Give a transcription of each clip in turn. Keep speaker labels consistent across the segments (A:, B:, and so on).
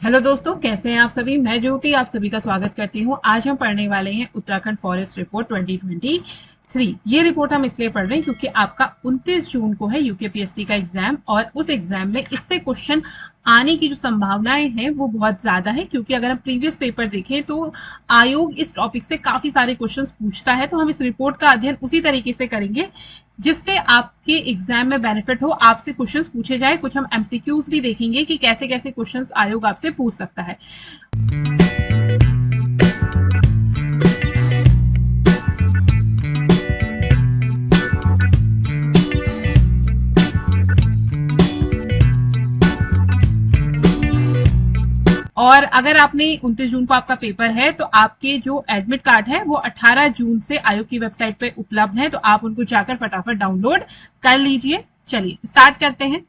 A: Hello दोस्तों, कैसे हैं आप सभी। मैं ज्योति आप सभी का स्वागत करती हूं। आज हम पढ़ने वाले हैं उत्तराखंड फॉरेस्ट रिपोर्ट 2023। ये रिपोर्ट हम इसलिए पढ़ रहे हैं क्योंकि आपका 29 जून को है यूकेपीएससी का एग्जाम, और उस एग्जाम में इससे क्वेश्चन आने की जो संभावनाएं हैं वो बहुत ज्यादा है। क्योंकि अगर हम प्रीवियस पेपर देखें तो आयोग इस टॉपिक से काफी सारे क्वेश्चंस पूछता है। तो हम इस रिपोर्ट का अध्ययन उसी तरीके से करेंगे जिससे आपके एग्जाम में बेनिफिट हो, आपसे क्वेश्चंस पूछे जाए। कुछ हम एमसीक्यूज भी देखेंगे कि कैसे कैसे क्वेश्चंस आयोग आपसे पूछ सकता है। और अगर आपने 29 जून को आपका पेपर है तो आपके जो एडमिट कार्ड है वो 18 जून से आयोग की वेबसाइट पे उपलब्ध है, तो आप उनको जाकर फटाफट डाउनलोड कर लीजिए। चलिए स्टार्ट करते हैं।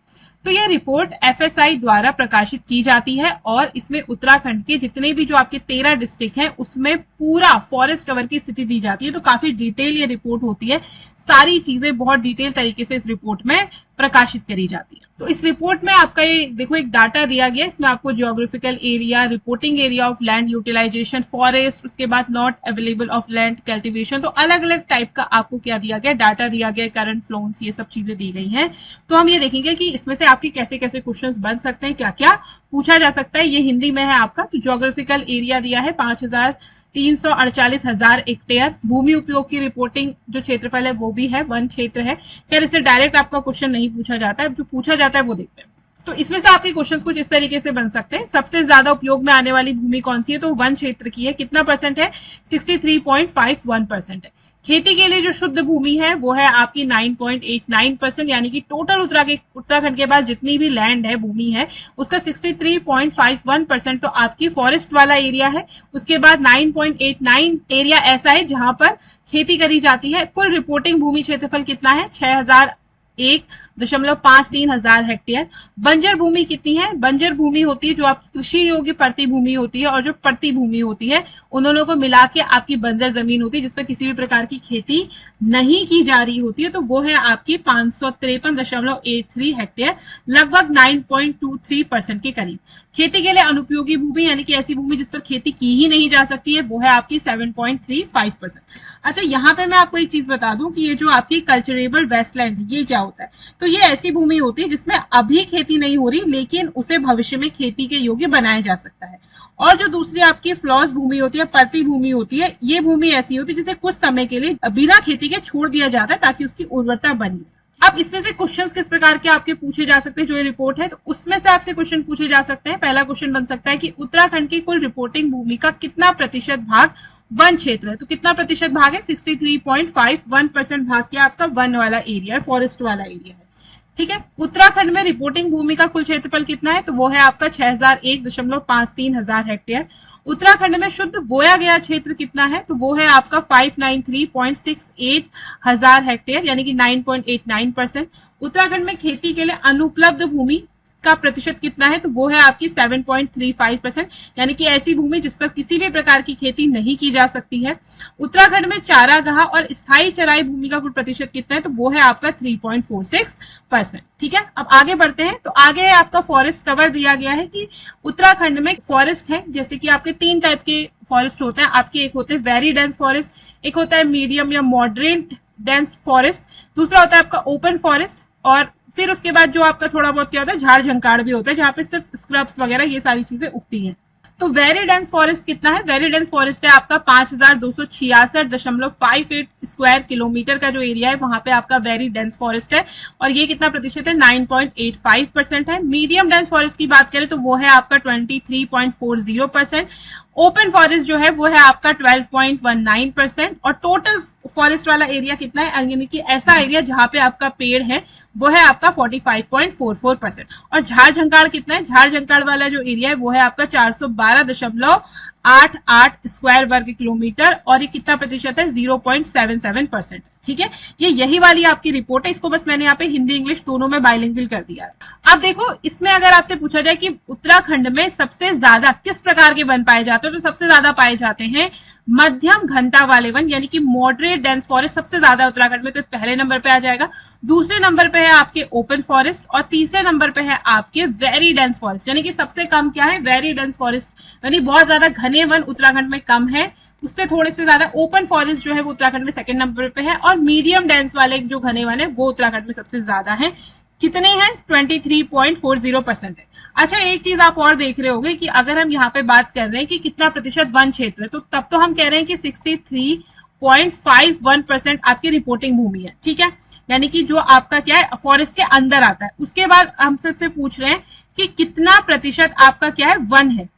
A: तो यह रिपोर्ट एफएसआई द्वारा प्रकाशित की जाती है और इसमें उत्तराखंड के जितने भी जो आपके 13 डिस्ट्रिक्ट हैं उसमें पूरा फॉरेस्ट कवर की स्थिति दी जाती है। तो काफी डिटेल ये रिपोर्ट होती है, सारी चीजें बहुत डिटेल तरीके से इस रिपोर्ट में प्रकाशित करी जाती है। तो इस रिपोर्ट में आपका ये देखो एक डाटा दिया गया है। इसमें आपको geographical area, reporting area of land utilisation, forest, उसके बाद not available of land cultivation, तो अलग अलग टाइप का आपको क्या दिया गया, डाटा दिया गया, करंट फ्लोन्स, ये सब चीजें दी गई हैं। तो हम ये देखेंगे कि इसमें से आपके कैसे कैसे क्वेश्चंस बन सकते हैं, क्या क्या पूछा जा सकता है। ये हिंदी में है आपका। तो जियोग्राफिकल एरिया दिया है 5,348,000 हेक्टेयर। भूमि उपयोग की रिपोर्टिंग जो क्षेत्रफल है वो भी है, वन क्षेत्र है। खैर इससे डायरेक्ट आपका क्वेश्चन नहीं पूछा जाता है, जो पूछा जाता है वो देखते हैं। तो इसमें से आपके क्वेश्चंस कुछ इस तरीके से बन सकते हैं। सबसे ज्यादा उपयोग में आने वाली भूमि कौन सी है, तो वन क्षेत्र की है। कितना परसेंट है, 63.51% है। खेती के लिए जो शुद्ध भूमि है वो है आपकी 9.89%, यानी कि टोटल उत्तराखंड के पास जितनी भी लैंड है, भूमि है, उसका 63.51% तो आपकी फॉरेस्ट वाला एरिया है। उसके बाद 9.89 एरिया ऐसा है जहां पर खेती करी जाती है। कुल रिपोर्टिंग भूमि क्षेत्रफल कितना है, 6,001.53 हजार हेक्टेयर। बंजर भूमि कितनी है, बंजर भूमि होती है जो आप कृषि योग्य प्रति भूमि होती है, और जो प्रति भूमि होती है उन दोनों को मिला के आपकी बंजर जमीन होती है जिसपे किसी भी प्रकार की खेती नहीं की जा रही होती है। तो वो है आपकी 553.83 हेक्टेयर, लगभग 9.23% के करीब। खेती के लिए अनुपयोगी भूमि यानी कि ऐसी भूमि जिस पर खेती की ही नहीं जा सकती है, वो है आपकी 7.35%। अच्छा, यहाँ पे मैं आपको एक चीज बता दूं कि ये जो आपकी कल्चरेबल वेस्टलैंड है ये क्या होता है। तो ये ऐसी भूमि होती है जिसमें अभी खेती नहीं हो रही लेकिन उसे भविष्य में खेती के योग्य बनाया जा सकता है। और जो दूसरी आपकी फ्लॉस भूमि होती है, प्रति भूमि होती है, ये भूमि ऐसी होती है जिसे कुछ समय के लिए बिना खेती के छोड़ दिया जाता है ताकि उसकी उर्वरता बनी। अब इसमें से क्वेश्चंस किस प्रकार के आपके पूछे जा सकते हैं, जो ये रिपोर्ट है तो उसमें से आपसे क्वेश्चन पूछे जा सकते हैं। पहला क्वेश्चन बन सकता है कि उत्तराखंड की कुल रिपोर्टिंग भूमि का कितना प्रतिशत भाग वन क्षेत्र है। तो कितना प्रतिशत भाग है, 63.51% भाग क्या आपका वन वाला एरिया है, फॉरेस्ट वाला एरिया है। ठीक है। उत्तराखंड में रिपोर्टिंग भूमि का कुल क्षेत्रफल कितना है, तो वो है आपका 6,001.53 हजार हेक्टेयर। उत्तराखंड में शुद्ध बोया गया क्षेत्र कितना है, तो वो है आपका 593.68 हजार हेक्टेयर, यानी कि 9.89%। उत्तराखंड में खेती के लिए अनुपलब्ध भूमि का प्रतिशत कितना है, तो वो है आपकी 7.35%, यानी कि ऐसी भूमि जिस पर किसी भी प्रकार की खेती नहीं की जा सकती है। उत्तराखंड में चारागाह और स्थायी चराई भूमि का कुल प्रतिशत कितना है, तो वो है आपका 3.46%। ठीक है। अब आगे बढ़ते हैं। तो आगे है आपका फॉरेस्ट कवर दिया गया है कि उत्तराखंड में फॉरेस्ट है, जैसे कि आपके 3 टाइप के फॉरेस्ट होते हैं आपके। एक होते हैं वेरी डेंस फॉरेस्ट, एक होता है मीडियम या मॉडरेट डेंस फॉरेस्ट, दूसरा होता है आपका ओपन फॉरेस्ट, और फिर उसके बाद जो आपका थोड़ा बहुत क्या होता है, झाड़ झंकाड़ भी होता है जहां पे सिर्फ स्क्रब्स वगैरह ये सारी चीजें उगती हैं। तो वेरी डेंस फॉरेस्ट कितना है, वेरी डेंस फॉरेस्ट है आपका 5,266.58 स्क्वायर किलोमीटर का जो एरिया है वहां पे आपका वेरी डेंस फॉरेस्ट है, और ये कितना प्रतिशत है, 9.85% है। मीडियम डेंस फॉरेस्ट की बात करें तो वो है आपका 23.40%। ओपन फॉरेस्ट जो है वो है आपका 12.19%, और टोटल फॉरेस्ट वाला एरिया कितना है, यानी कि ऐसा एरिया जहां पे आपका पेड़ है वो है आपका 45.44%। और झाड़ झंकाड़ कितना है, झाड़ झंकाड़ वाला जो एरिया है वो है आपका 412.88 स्क्वायर वर्ग किलोमीटर, और ये कितना प्रतिशत है, 0.77%। ठीक है। ये यही वाली आपकी रिपोर्ट है, इसको बस मैंने यहाँ पे हिंदी इंग्लिश दोनों में बाइलिंगुअल कर दिया है। अब देखो इसमें अगर आपसे पूछा जाए कि उत्तराखंड में सबसे ज्यादा किस प्रकार के वन पाए जाते हैं, तो सबसे ज्यादा पाए जाते हैं मध्यम घनता वाले वन यानी कि मॉडरेट डेंस फॉरेस्ट सबसे ज्यादा उत्तराखंड में, तो पहले नंबर पे आ जाएगा। दूसरे नंबर पे है आपके ओपन फॉरेस्ट और तीसरे नंबर पे है आपके वेरी डेंस फॉरेस्ट, यानी कि सबसे कम क्या है, वेरी डेंस फॉरेस्ट, यानी बहुत ज्यादा घने वन उत्तराखंड में कम है। उससे थोड़े से ज्यादा ओपन फॉरेस्ट जो है वो उत्तराखंड में सेकंड नंबर पे है, और मीडियम डेंस वाले जो घने वन है वो उत्तराखंड में सबसे ज्यादा है। कितने हैं, 23.40% है। अच्छा, एक चीज आप और देख रहे होंगे कि अगर हम यहाँ पे बात कर रहे हैं कि कितना प्रतिशत वन क्षेत्र है, तो तब तो हम कह रहे हैं कि 63.51% आपकी रिपोर्टिंग भूमि है, ठीक है, यानी कि जो आपका क्या है फॉरेस्ट के अंदर आता है। उसके बाद हम सबसे पूछ रहे हैं कि कितना प्रतिशत आपका क्या है वन है,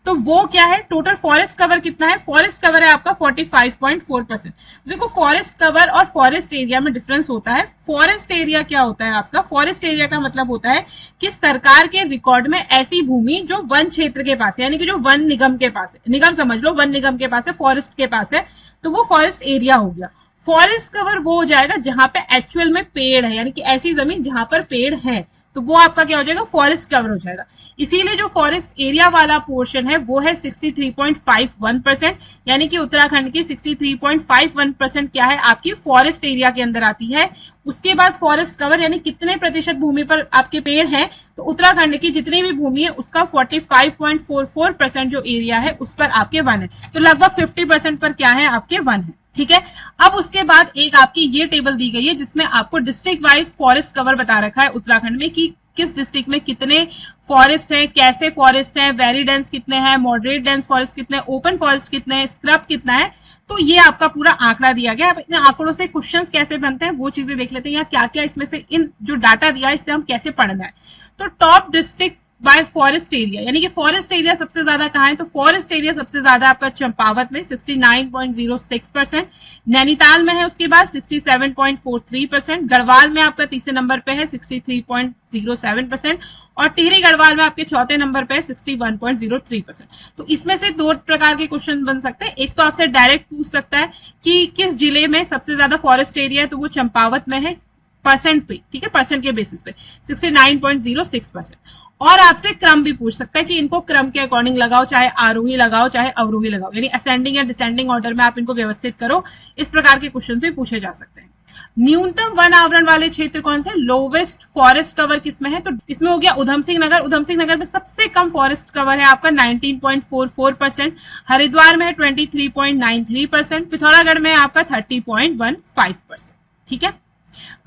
A: तो वो क्या है, टोटल फॉरेस्ट कवर कितना है, फॉरेस्ट कवर है आपका 45.4%। देखो फॉरेस्ट कवर और फॉरेस्ट एरिया में डिफरेंस होता है। फॉरेस्ट एरिया क्या होता है आपका, फॉरेस्ट एरिया का मतलब होता है कि सरकार के रिकॉर्ड में ऐसी भूमि जो वन क्षेत्र के पास है, यानी कि जो वन निगम के पास है, निगम समझ लो वन निगम के पास है, फॉरेस्ट के पास है, तो वो फॉरेस्ट एरिया हो गया। फॉरेस्ट कवर वो हो जाएगा जहां पे एक्चुअल में पेड़ है, यानी कि ऐसी जमीन जहां पर पेड़ है, तो वो आपका क्या हो जाएगा, फॉरेस्ट कवर हो जाएगा। इसीलिए जो फॉरेस्ट एरिया वाला पोर्शन है वो है 63.51%, यानी कि उत्तराखंड की 63.51% क्या है आपकी फॉरेस्ट एरिया के अंदर आती है। उसके बाद फॉरेस्ट कवर यानी कितने प्रतिशत भूमि पर आपके पेड़ हैं, तो उत्तराखंड की जितनी भी भूमि है उसका 45.44% जो एरिया है उस पर आपके वन है, तो लगभग 50% पर क्या है आपके वन है, ठीक है। अब उसके बाद एक आपकी ये टेबल दी गई है जिसमें आपको डिस्ट्रिक्ट वाइज फॉरेस्ट कवर बता रखा है उत्तराखंड में कि किस डिस्ट्रिक्ट में कितने फॉरेस्ट हैं, कैसे फॉरेस्ट हैं, वेरी डेंस कितने हैं, मॉडरेट डेंस फॉरेस्ट कितने, ओपन फॉरेस्ट कितने हैं, स्क्रब कितना है, तो ये आपका पूरा आंकड़ा दिया गया। अब इन आंकड़ों से क्वेश्चंस कैसे बनते हैं वो चीजें देख लेते हैं, या क्या क्या इसमें से इन जो डाटा दिया है इससे हम कैसे पढ़ना है। तो top district by forest area, यानी कि फॉरेस्ट एरिया सबसे ज्यादा कहाँ है, तो फॉरेस्ट एरिया सबसे ज्यादा आपका चंपावत में 69.06%, नैनीताल में है उसके बाद 67.43%, गढ़वाल में आपका तीसरे नंबर पे है 63.07%, और टिहरी गढ़वाल में आपके चौथे नंबर पे है 61.03%। तो इसमें से दो प्रकार के क्वेश्चन बन सकते हैं। एक तो आपसे डायरेक्ट पूछ सकता है कि किस जिले में सबसे ज्यादा फॉरेस्ट एरिया है, तो वो चंपावत में है परसेंट पे, ठीक है, परसेंट के बेसिस पे 69.06%। और आपसे क्रम भी पूछ सकता है कि इनको क्रम के अकॉर्डिंग लगाओ, चाहे आरोही लगाओ चाहे अवरोही लगाओ, यानी असेंडिंग या डिसेंडिंग ऑर्डर में आप इनको व्यवस्थित करो। इस प्रकार के क्वेश्चन भी पूछे जा सकते हैं। न्यूनतम वन आवरण वाले क्षेत्र कौन से, लोवेस्ट फॉरेस्ट कवर किसमें है, तो इसमें हो गया उधम सिंह नगर। उधम सिंह नगर में सबसे कम फॉरेस्ट कवर है आपका 19.44%, हरिद्वार में है 23.93%, पिथौरागढ़ में आपका 30.15%, ठीक है।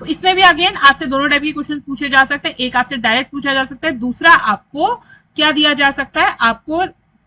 A: तो इसमें भी अगेन आपसे दोनों टाइप के क्वेश्चन पूछे जा सकते हैं। एक आपसे डायरेक्ट पूछा जा सकता है, दूसरा आपको क्या दिया जा सकता है, आपको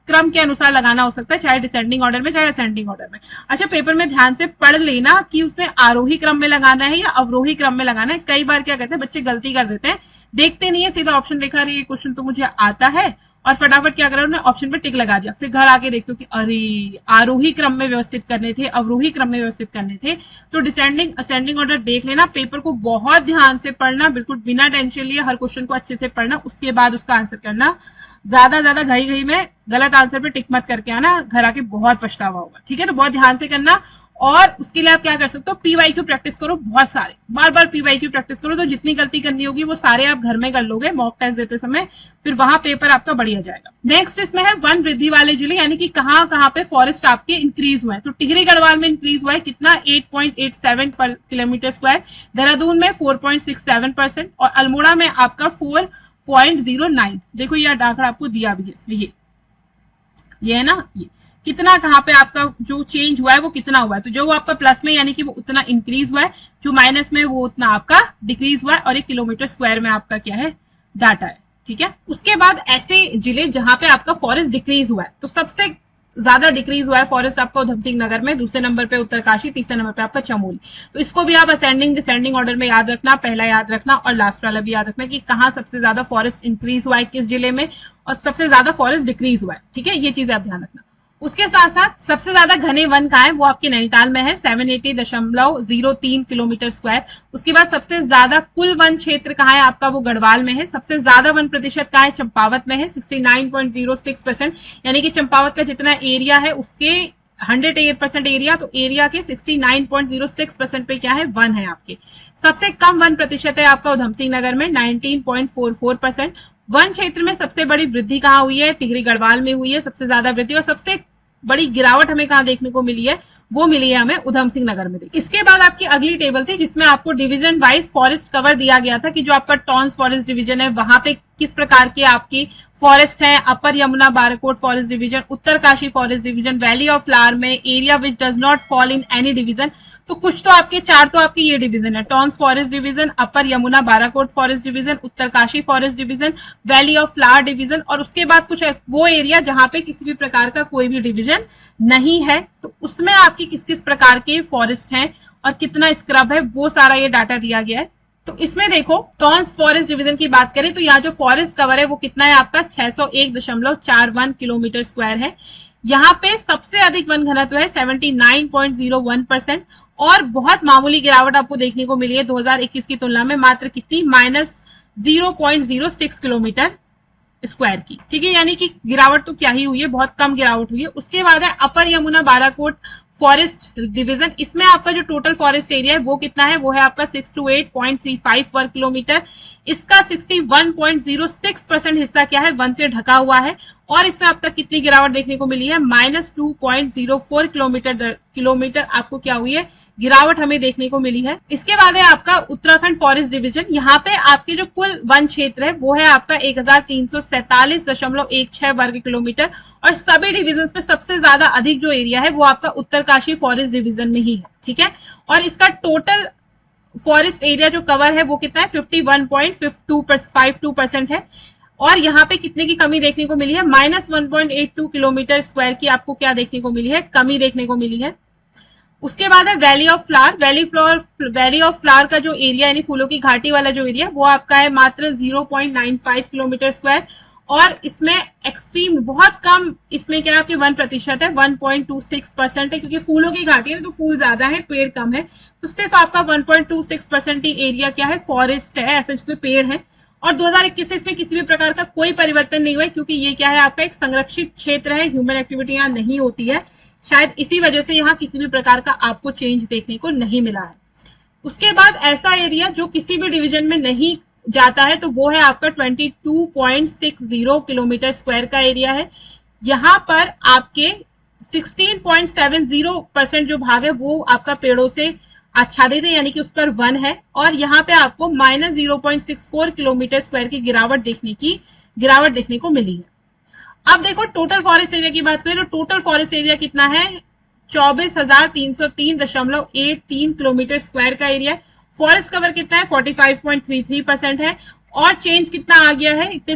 A: क्रम के अनुसार लगाना हो सकता है, चाहे डिसेंडिंग ऑर्डर में चाहे असेंडिंग ऑर्डर में। अच्छा, पेपर में ध्यान से पढ़ लेना कि उसने आरोही क्रम में लगाना है या अवरोही क्रम में लगाना है। कई बार क्या करते हैं बच्चे गलती कर देते हैं, देखते नहीं है, सीधा ऑप्शन देखा रही है क्वेश्चन तो मुझे आता है, और फटाफट क्या करा उन्होंने ऑप्शन पर टिक लगा दिया, फिर घर आके देखते हो कि अरे आरोही क्रम में व्यवस्थित करने थे, अवरोही क्रम में व्यवस्थित करने थे। तो डिसेंडिंग असेंडिंग ऑर्डर देख लेना, पेपर को बहुत ध्यान से पढ़ना, बिल्कुल बिना टेंशन लिए हर क्वेश्चन को अच्छे से पढ़ना, उसके बाद उसका आंसर करना। ज्यादा घई घई में गलत आंसर पे टिक मत करके आना, घर आके बहुत पछतावा होगा, ठीक है। तो बहुत ध्यान से करना, और उसके लिए आप क्या कर सकते हो, पीवाईक्यू प्रैक्टिस करो, बहुत सारे बार बार पीवाईक्यू प्रैक्टिस करो, तो जितनी गलती करनी होगी वो सारे आप घर में कर लोगे मॉक टेस्ट देते समय, फिर वहां पेपर आपका बढ़िया जाएगा। नेक्स्ट इसमें है वन वृद्धि वाले जिले, यानी कि कहाँ कहाँ पे फॉरेस्ट आपके इंक्रीज हुए हैं। तो टिहरी गढ़वाल में इंक्रीज हुआ है कितना, 8.87 पर किलोमीटर स्क्वायर, देहरादून में 4.67%, और अल्मोड़ा में आपका 4.09। देखो ये आंकड़ा आपको दिया भी है इसमें, ये है ना, ये कितना कहाँ पे आपका जो चेंज हुआ है वो कितना हुआ है, तो जो आपका प्लस में यानी कि वो उतना इंक्रीज हुआ है, जो माइनस में वो उतना आपका डिक्रीज हुआ है, और 1 किलोमीटर स्क्वायर में आपका क्या है डाटा है, ठीक है। उसके बाद ऐसे जिले जहां पे आपका फॉरेस्ट डिक्रीज हुआ है, तो सबसे ज्यादा डिक्रीज हुआ है फॉरेस्ट आपका उधम सिंह नगर में, दूसरे नंबर पे उत्तरकाशी, तीसरे नंबर पे आपका चमोली। तो इसको भी आप असेंडिंग डिसेंडिंग ऑर्डर में याद रखना, पहला याद रखना और लास्ट वाला भी याद रखना कि कहाँ सबसे ज्यादा फॉरेस्ट इंक्रीज हुआ है किस जिले में, और सबसे ज्यादा फॉरेस्ट डिक्रीज हुआ है, ठीक है, ये चीजें आप ध्यान रखना। उसके साथ साथ सबसे ज्यादा घने वन कहाँ है, वो आपके नैनीताल में है 780.03 किलोमीटर स्क्वायर। उसके बाद सबसे ज्यादा कुल वन क्षेत्र कहाँ है आपका, वो गढ़वाल में है। सबसे ज्यादा वन प्रतिशत कहाँ है, चंपावत में है 69.06%, यानी कि चंपावत का जितना एरिया है उसके 108% एरिया, तो एरिया के 69.06% पे क्या है वन है आपके। सबसे कम वन प्रतिशत है आपका उधम सिंह नगर में 19.44%। वन क्षेत्र में सबसे बड़ी वृद्धि कहाँ हुई है, टिहरी गढ़वाल में हुई है सबसे ज्यादा वृद्धि, और सबसे बड़ी गिरावट हमें कहाँ देखने को मिली है, वो मिली है हमें उधम सिंह नगर में। इसके बाद आपकी अगली टेबल थी जिसमें आपको डिवीजन वाइज फॉरेस्ट कवर दिया गया था कि जो आपका टॉन्स फॉरेस्ट डिवीजन है वहां पे किस प्रकार की आपकी फॉरेस्ट है। Upper Yamuna Barkot forest division, Uttarkashi forest division, valley of flower में area which does not fall in any division. तो कुछ तो आपके चार तो आपके ये डिवीजन है, Tons forest division, upper Yamuna Barkot forest division, Uttarkashi forest division, valley of flower division, और उसके बाद कुछ वो एरिया जहां पे किसी भी प्रकार का कोई भी डिवीजन नहीं है। तो उसमें आपकी किस किस प्रकार के फॉरेस्ट हैं और कितना स्क्रब है, वो सारा ये डाटा दिया गया है। तो इसमें देखो टॉन्स फॉरेस्ट डिवीजन की बात करें तो यहाँ जो फॉरेस्ट कवर है वो कितना है आपका 601.41 किलोमीटर स्क्वायर है। यहाँ पे सबसे अधिक वन घनत्व है 79.01% और बहुत मामूली गिरावट आपको देखने को मिली है 2021 की तुलना में, मात्र कितनी, -0.06 किलोमीटर स्क्वायर की। ठीक है, यानी कि गिरावट तो क्या ही हुई है, बहुत कम गिरावट हुई है। उसके बाद है upper Yamuna Barkot forest division, इसमें आपका जो टोटल फॉरेस्ट एरिया है वो कितना है, वो है आपका 628.35 वर्ग किलोमीटर। इसका 61.06% हिस्सा क्या है, वन से ढका हुआ है और इसमें अब तक कितनी गिरावट देखने को मिली है, -2.04 किलोमीटर आपको क्या हुई है, गिरावट हमें देखने को मिली है। इसके बाद है आपका उत्तराखंड फॉरेस्ट डिवीजन, यहाँ पे आपके जो कुल वन क्षेत्र है वो है आपका 1347.16 वर्ग किलोमीटर और सभी डिविजन में सबसे ज्यादा अधिक जो एरिया है वो आपका उत्तरकाशी फॉरेस्ट डिवीजन में ही है। ठीक है, और इसका टोटल फॉरेस्ट एरिया जो कवर है वो कितना है, 51.52% है और यहाँ पे कितने की कमी देखने को मिली है, -1.82 किलोमीटर स्क्वायर की आपको क्या देखने को मिली है, कमी देखने को मिली है। उसके बाद है valley of flower, valley of flower का जो एरिया यानी फूलों की घाटी वाला जो एरिया वो आपका है मात्र 0.95 किलोमीटर स्क्वायर और इसमें एक्सट्रीम बहुत कम, इसमें क्या आपके 1% है, 1.26% है क्योंकि फूलों की घाटी है तो फूल ज्यादा है, पेड़ कम है, तो सिर्फ आपका 1.26% ही एरिया क्या है, फॉरेस्ट है, ऐसे जिसमें पेड़ है। और 2021 से इसमें किसी भी प्रकार का कोई परिवर्तन नहीं हुआ है क्योंकि ये क्या है आपका एक संरक्षित क्षेत्र है, ह्यूमन एक्टिविटी यहाँ नहीं होती है, शायद इसी वजह से यहाँ किसी भी प्रकार का आपको चेंज देखने को नहीं मिला है। उसके बाद ऐसा एरिया जो किसी भी डिवीजन में नहीं जाता है तो वो है आपका 22.60 किलोमीटर स्क्वायर का एरिया है। यहाँ पर आपके 16.70% जो भाग है वो आपका पेड़ों से आच्छादित है यानी कि उस पर वन है और यहाँ पे आपको -0.64 किलोमीटर स्क्वायर की गिरावट देखने को मिली है। अब देखो टोटल फॉरेस्ट एरिया की बात करें तो टोटल फॉरेस्ट एरिया कितना है, 24,303.83 किलोमीटर स्क्वायर का एरिया। फॉरेस्ट कवर कितना है, 45.33% है और चेंज कितना आ गया है, इतने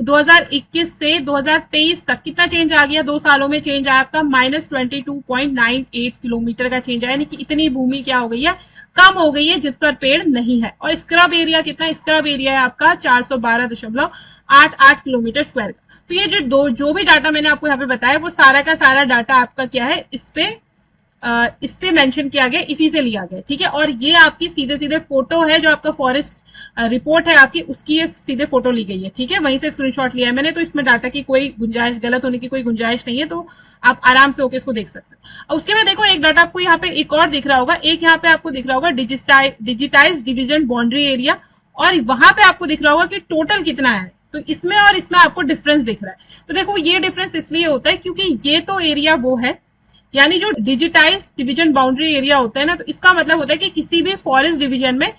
A: 2021 से 2023 तक कितना चेंज आ गया, 2 सालों में चेंज आया आपका -22.98 किलोमीटर का चेंज आया, यानी कि इतनी भूमि क्या हो गई है, कम हो गई है जिस पर पेड़ नहीं है। और स्क्रब एरिया कितना, स्क्रब एरिया है आपका 412.88 किलोमीटर स्क्वायर का। तो ये जो भी डाटा मैंने आपको यहाँ पे बताया वो सारा का सारा डाटा आपका क्या है, इससे मेंशन किया गया, इसी से लिया गया। ठीक है, और ये आपकी सीधे फोटो है जो आपका फॉरेस्ट रिपोर्ट है आपकी, उसकी ये सीधे फोटो ली गई है। ठीक है, वहीं से स्क्रीनशॉट लिया है मैंने, तो इसमें डाटा की कोई गुंजाइश, गलत होने की कोई गुंजाइश नहीं है, तो आप आराम से होकर इसको देख सकते हैं। और उसके बाद देखो एक डाटा आपको यहाँ पे एक और दिख रहा होगा, एक यहाँ पे आपको दिख रहा होगा डिजिटाइज डिवीजन बाउंड्री एरिया और वहां पे आपको दिख रहा होगा कि टोटल कितना है। तो इसमें और इसमें आपको डिफरेंस दिख रहा है। तो देखो ये डिफरेंस इसलिए होता है क्योंकि ये तो एरिया वो है, यानी जो डिजिटाइज डिवीजन बाउंड्री एरिया होता है ना, तो इसका मतलब होता है कि किसी भी फॉरेस्ट डिवीजन में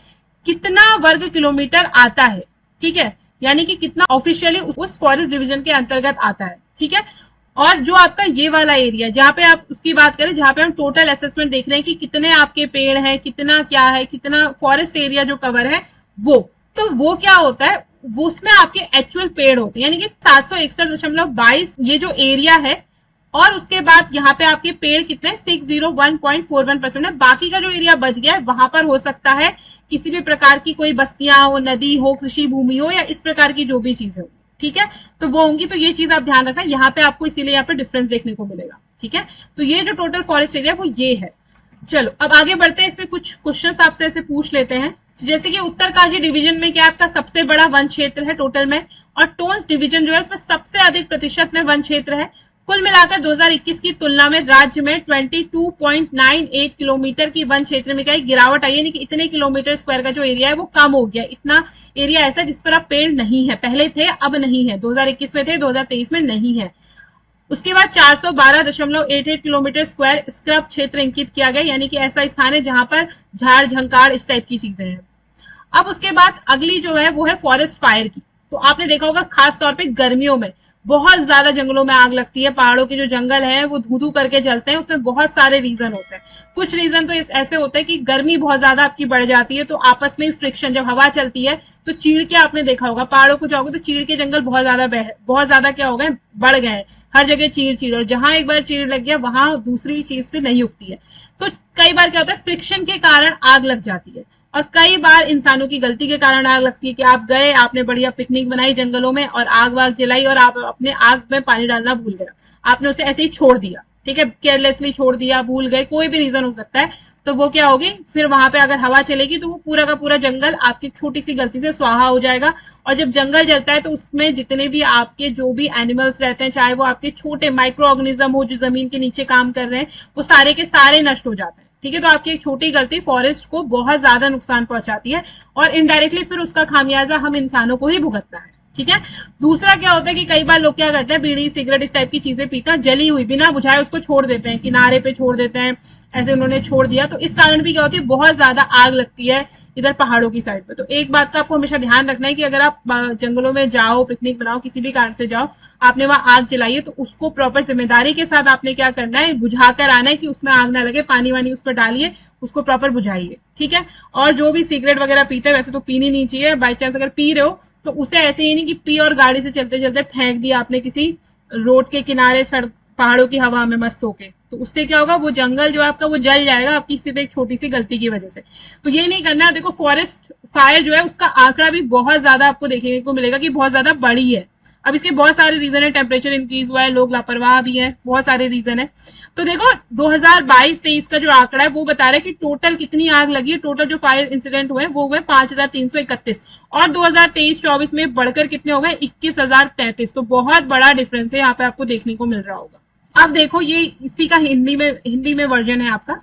A: कितना वर्ग किलोमीटर आता है। ठीक है, यानी कि कितना ऑफिशियली उस फॉरेस्ट डिवीजन के अंतर्गत आता है। ठीक है, और जो आपका ये वाला एरिया जहां पे आप उसकी बात करें, जहां पे हम टोटल असेसमेंट देख रहे हैं कि कितने आपके पेड़ हैं, कितना क्या है, कितना फॉरेस्ट एरिया जो कवर है वो क्या होता है, वो उसमें आपके एक्चुअल पेड़ होते हैं, यानी कि 761.22 ये जो एरिया है और उसके बाद यहाँ पे आपके पेड़ कितने 601.41% है। बाकी का जो एरिया बच गया है वहां पर हो सकता है किसी भी प्रकार की कोई बस्तियां हो, नदी हो, कृषि भूमि हो या इस प्रकार की जो भी चीजें हो। ठीक है, तो वो होंगी, तो ये चीज आप ध्यान रखना, यहाँ पे आपको इसीलिए यहाँ पे डिफरेंस देखने को मिलेगा। ठीक है, तो ये जो टोटल फॉरेस्ट एरिया वो ये है। चलो अब आगे बढ़ते हैं, इसमें कुछ क्वेश्चन आपसे ऐसे पूछ लेते हैं, जैसे कि उत्तरकाशी डिवीजन में क्या आपका सबसे बड़ा वन क्षेत्र है टोटल में, और टोन्स डिवीजन जो है उसमें सबसे अधिक प्रतिशत में वन क्षेत्र है। कुल मिलाकर 2021 की तुलना में राज्य में 22.98 किलोमीटर की वन क्षेत्र में क्या गिरावट आई, यानी कि इतने किलोमीटर स्क्वायर का जो एरिया है वो कम हो गया। इतना एरिया ऐसा जिस पर अब पेड़ नहीं है, पहले थे अब नहीं है, 2021 में थे 2023 में नहीं है। उसके बाद 412.88 किलोमीटर स्क्वायर स्क्रब क्षेत्र अंकित किया गया, यानी कि ऐसा स्थान है जहां पर झाड़ झंकार इस टाइप की चीजें हैं। अब उसके बाद अगली जो है वो है फॉरेस्ट फायर की। तो आपने देखा होगा खास तौर पे गर्मियों में बहुत ज्यादा जंगलों में आग लगती है, पहाड़ों के जो जंगल है वो धू धू करके जलते हैं। उसमें बहुत सारे रीजन होते हैं। कुछ रीजन तो ऐसे होते हैं कि गर्मी बहुत ज्यादा आपकी बढ़ जाती है, तो आपस में फ्रिक्शन, जब हवा चलती है तो चीड़ के, आपने देखा होगा पहाड़ों को जाओगे तो चीड़ के जंगल बहुत ज्यादा क्या हो गए, बढ़ गए हैं। हर जगह चीड़ चीड़, और जहां एक बार चीड़ लग गया वहां दूसरी चीज पे नहीं उगती है। तो कई बार क्या होता है, फ्रिक्शन के कारण आग लग जाती है। और कई बार इंसानों की गलती के कारण आग लगती है कि आप गए, आपने बढ़िया पिकनिक बनाई जंगलों में और आग वाग जलाई और आप अपने आग में पानी डालना भूल गए, आपने उसे ऐसे ही छोड़ दिया, ठीक है, केयरलेसली छोड़ दिया, भूल गए, कोई भी रीजन हो सकता है। तो वो क्या होगी, फिर वहां पे अगर हवा चलेगी तो वो पूरा का पूरा जंगल आपकी छोटी सी गलती से स्वाहा हो जाएगा। और जब जंगल जलता है तो उसमें जितने भी आपके जो भी एनिमल्स रहते हैं, चाहे वो आपके छोटे माइक्रो ऑर्गेनिज्म हो जो जमीन के नीचे काम कर रहे हैं, वो सारे के सारे नष्ट हो जाते हैं। ठीक है, तो आपकी एक छोटी गलती फॉरेस्ट को बहुत ज्यादा नुकसान पहुंचाती है और इनडायरेक्टली फिर उसका खामियाजा हम इंसानों को ही भुगतना है। ठीक है, दूसरा क्या होता है कि कई बार लोग क्या करते हैं, बीड़ी सिगरेट इस टाइप की चीजें पीकर जली हुई बिना बुझाए उसको छोड़ देते हैं, किनारे पे छोड़ देते हैं, ऐसे उन्होंने छोड़ दिया, तो इस कारण भी क्या होती है, बहुत ज्यादा आग लगती है इधर पहाड़ों की साइड पे। तो एक बात का आपको हमेशा ध्यान रखना है कि अगर आप जंगलों में जाओ, पिकनिक बनाओ, किसी भी कारण से जाओ, आपने वहां आग जलाई है तो उसको प्रॉपर जिम्मेदारी के साथ आपने क्या करना है, बुझाकर आना है कि उसमें आग ना लगे, पानी वानी उस पर डालिए, उसको प्रॉपर बुझाइए। ठीक है, और जो भी सिगरेट वगैरह पीते हैं, वैसे तो पीनी नहीं चाहिए, बाई चांस अगर पी रहे हो तो उसे ऐसे ही नहीं कि पी और गाड़ी से चलते चलते फेंक दिया आपने किसी रोड के किनारे, सड़क, पहाड़ों की हवा में मस्त होके, तो उससे क्या होगा, वो जंगल जो आपका वो जल जाएगा आपकी सिर्फ एक छोटी सी गलती की वजह से। तो ये नहीं करना है। देखो फॉरेस्ट फायर जो है उसका आंकड़ा भी बहुत ज्यादा आपको देखने को मिलेगा कि बहुत ज्यादा बड़ी है। अब इसके बहुत सारे रीजन है, टेम्परेचर इंक्रीज हुआ है, लोग लापरवाह भी है, बहुत सारे रीजन है। तो देखो 2022-23 का जो आंकड़ा है वो बता रहा है कि टोटल कितनी आग लगी है, टोटल जो फायर इंसिडेंट हुए वो हुए 5331, और 2023-24 में बढ़कर कितने हो गए, 21,033। तो बहुत बड़ा डिफरेंस है यहाँ पे आपको देखने को मिल रहा होगा। अब देखो ये इसी का हिंदी में वर्जन है आपका।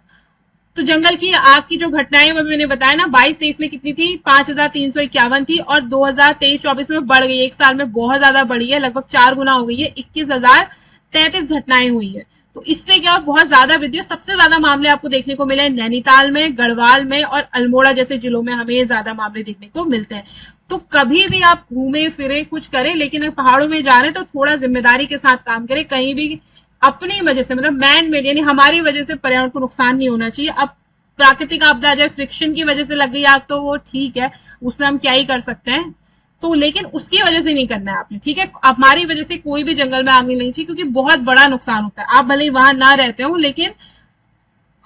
A: तो जंगल की आग की जो घटनाएं वो मैंने बताया ना, 22-23 में कितनी थी, 5,351 थी, और 2023-24 में बढ़ गई, एक साल में बहुत ज्यादा बढ़ी है, लगभग 4 गुना हो गई है, 21,033 घटनाएं हुई है। तो इससे क्या बहुत ज्यादा वृद्धि है। सबसे ज्यादा मामले आपको देखने को मिले नैनीताल में, गढ़वाल में और अल्मोड़ा जैसे जिलों में हमें ज्यादा मामले देखने को मिलते हैं। तो कभी भी आप घूमे फिरे कुछ करें, लेकिन पहाड़ों में जा रहे हैं तो थोड़ा जिम्मेदारी के साथ काम करें। कहीं भी अपनी वजह से, मतलब मैन मेड यानी हमारी वजह से पर्यावरण को नुकसान नहीं होना चाहिए। अब प्राकृतिक आपदा जाए, फ्रिक्शन की वजह से लग गई आग, तो वो ठीक है, उसमें हम क्या ही कर सकते हैं। तो लेकिन उसकी वजह से नहीं करना है आपने। ठीक है, हमारी वजह से कोई भी जंगल में आग नहीं लगनी चाहिए, क्योंकि बहुत बड़ा नुकसान होता है। आप भले ही वहां ना रहते हो, लेकिन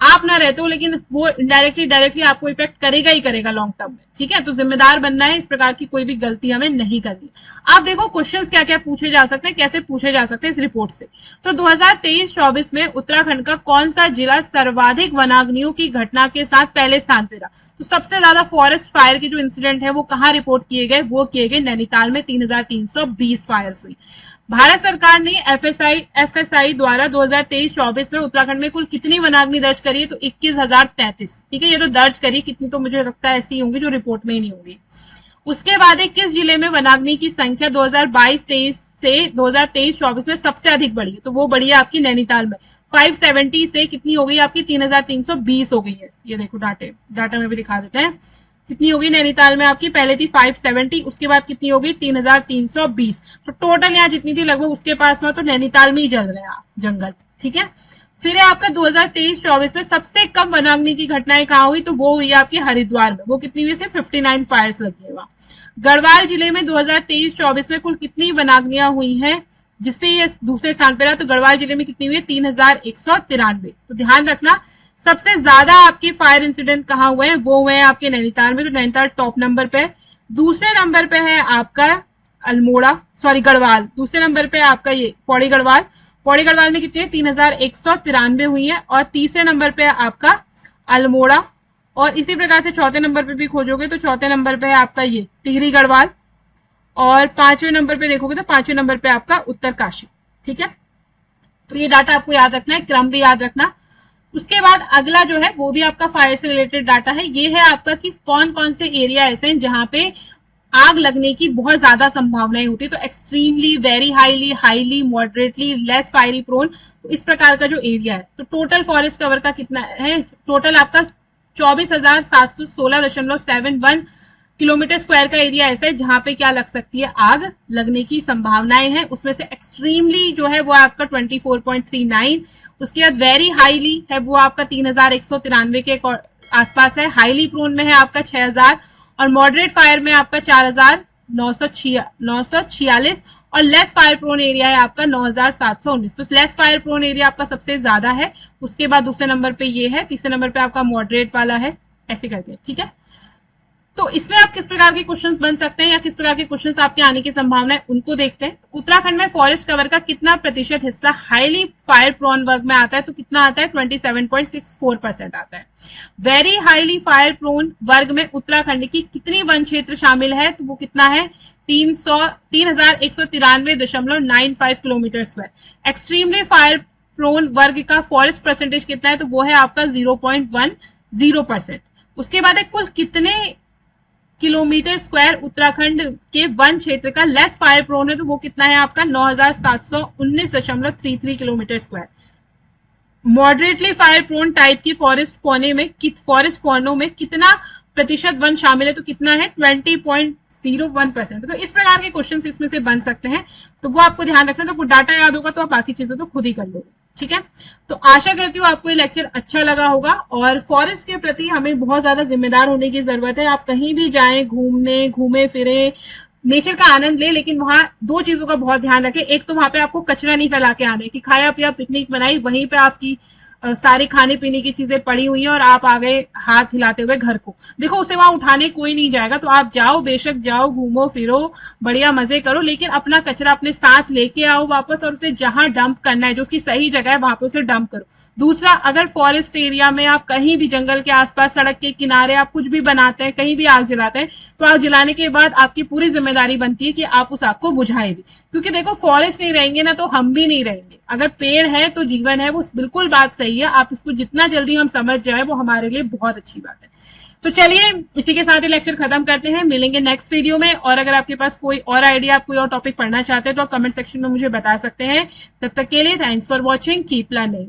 A: आप ना रहते हो, लेकिन वो डायरेक्टली आपको इफेक्ट करेगा ही करेगा लॉन्ग टर्म में। ठीक है, तो जिम्मेदार बनना है, इस प्रकार की कोई भी गलती हमें नहीं करनी। आप देखो क्वेश्चंस क्या क्या पूछे जा सकते हैं, कैसे पूछे जा सकते हैं इस रिपोर्ट से। तो 2023-24 में उत्तराखंड का कौन सा जिला सर्वाधिक वनाग्नियों की घटना के साथ पहले स्थान पे रहा। तो सबसे ज्यादा फॉरेस्ट फायर के जो इंसिडेंट है वो कहाँ रिपोर्ट किए गए, वो किए गए नैनीताल में, 3,320 फायर्स हुई। भारत सरकार ने एफएसआई द्वारा 2023-24 में उत्तराखंड में कुल कितनी वनाग्नि दर्ज करी है, तो 21,033। ठीक है, ये तो दर्ज करी, कितनी तो मुझे लगता है ऐसी होंगी जो रिपोर्ट में ही नहीं होंगी। उसके बाद है किस जिले में वनाग्नि की संख्या 2022-23 से 2023-24 में सबसे अधिक बढ़ी है, तो वो बढ़ी है आपकी नैनीताल में, 570 से कितनी हो गई आपकी, 3,320 हो गई है। ये देखो डाटा में भी दिखा देते हैं कितनी होगी नैनीताल में आपकी, पहले थी 570, उसके बाद कितनी होगी 3,320। तो टोटल यहाँ जितनी थी लगभग उसके पास में, तो नैनीताल में ही जल रहे हैं जंगल। ठीक है, फिर है आपका 2023-24 में सबसे कम वनाग्नि की घटनाएं कहाँ हुई, तो वो हुई आपकी हरिद्वार में, वो कितनी हुई, सिर्फ 59 फायर्स लगी है वहां। गढ़वाल जिले में 2023-24 में कुल कितनी वनाग्नियां हुई हैं, जिससे ये दूसरे स्थान पर रहा, तो गढ़वाल जिले में कितनी हुई है, 3,193। तो ध्यान रखना सबसे ज्यादा आपके फायर इंसिडेंट कहाँ हुए हैं, वो हुए हैं आपके नैनीताल में, तो नैनीताल टॉप नंबर पे। दूसरे नंबर पे है आपका गढ़वाल, दूसरे नंबर पे आपका ये पौड़ी गढ़वाल में कितनी है, 3,193 हुई है। और तीसरे नंबर पे आपका अल्मोड़ा, और इसी प्रकार से चौथे नंबर पे भी खोजोगे तो चौथे नंबर पे है आपका ये टिहरी गढ़वाल, और पांचवें नंबर पे देखोगे तो पांचवें नंबर पे आपका उत्तरकाशी। ठीक है, तो ये डाटा आपको याद रखना है, क्रम भी याद रखना। उसके बाद अगला जो है वो भी आपका फायर से रिलेटेड डाटा है। ये है आपका कि कौन कौन से एरिया ऐसे हैं जहां पे आग लगने की बहुत ज्यादा संभावनाएं होती है। तो extremely, very highly, highly, moderately, less fiery prone, तो इस प्रकार का जो एरिया है। तो टोटल फॉरेस्ट कवर का कितना है, टोटल आपका 24,716.71 किलोमीटर स्क्वायर का एरिया ऐसा है जहां पे क्या लग सकती है, आग लगने की संभावनाएं हैं। उसमें से एक्सट्रीमली जो है वो आपका 24.39, उसके बाद वेरी हाईली है वो आपका 3,193 के आसपास है, हाईली प्रोन में है आपका 6,000, और मॉडरेट फायर में आपका 4,946, और लेस फायर प्रोन एरिया है आपका 9,719। तो लेस फायर प्रोन एरिया आपका सबसे ज्यादा है, उसके बाद दूसरे नंबर पे ये है, तीसरे नंबर पे आपका मॉडरेट वाला है, ऐसे करके, ठीक है। तो इसमें आप किस प्रकार के क्वेश्चंस बन सकते हैं या किस प्रकार के क्वेश्चंस आपके आने की संभावना है, उनको देखते हैं। उत्तराखंड में फॉरेस्ट कवर का कितना प्रतिशत हिस्सा हाईली फायर प्रोन वर्ग में आता है, तो कितना आता है, 27.64% आता है। वेरी हाईली फायर प्रोन वर्ग में उत्तराखंड की कितनी वन क्षेत्र शामिल है, तो वो कितना है, 3,193.95 kilometre square. Extremely fire prone वर्ग का फॉरेस्ट परसेंटेज कितना है, तो वो है आपका 0.10%। उसके बाद है कुल कितने किलोमीटर स्क्वायर उत्तराखंड के वन क्षेत्र का लेस फायर प्रोन है, तो वो कितना है आपका 9,719.33 kilometre square. Moderately fire prone type की फॉरेस्ट पौनों में कितना प्रतिशत वन शामिल है, तो कितना है 20.01%। तो इस प्रकार के क्वेश्चन इसमें से बन सकते हैं, तो वो आपको ध्यान रखना। तो डाटा याद होगा तो आप बाकी चीजें तो खुद ही कर लोगे, ठीक है। तो आशा करती हूँ आपको ये लेक्चर अच्छा लगा होगा, और फॉरेस्ट के प्रति हमें बहुत ज्यादा जिम्मेदार होने की जरूरत है। आप कहीं भी जाएं, घूमे फिरे, नेचर का आनंद ले, लेकिन वहां दो चीजों का बहुत ध्यान रखें। एक तो वहां पे आपको कचरा नहीं फैला के आना है कि खाया पिया पिकनिक बनाई, वहीं पे आपकी सारी खाने पीने की चीजें पड़ी हुई हैं और आप आ गए हाथ हिलाते हुए घर को। देखो उसे वहां उठाने कोई नहीं जाएगा, तो आप जाओ, बेशक जाओ, घूमो फिरो, बढ़िया मजे करो, लेकिन अपना कचरा अपने साथ लेके आओ वापस, और उसे जहां डंप करना है, जो उसकी सही जगह है, वहां पे उसे डंप करो। दूसरा, अगर फॉरेस्ट एरिया में आप कहीं भी जंगल के आसपास, सड़क के किनारे आप कुछ भी बनाते हैं, कहीं भी आग जलाते हैं, तो आग जलाने के बाद आपकी पूरी जिम्मेदारी बनती है कि आप उस आग को बुझाए भी, क्योंकि देखो फॉरेस्ट नहीं रहेंगे ना तो हम भी नहीं रहेंगे। अगर पेड़ है तो जीवन है, वो बिल्कुल बात सही है। आप इसको जितना जल्दी हम समझ जाए वो हमारे लिए बहुत अच्छी बात है। तो चलिए इसी के साथ ही लेक्चर खत्म करते हैं, मिलेंगे नेक्स्ट वीडियो में। और अगर आपके पास कोई और आइडिया, आप कोई और टॉपिक पढ़ना चाहते हैं तो आप कमेंट सेक्शन में मुझे बता सकते हैं। तब तक के लिए thanks for watching, keep learning.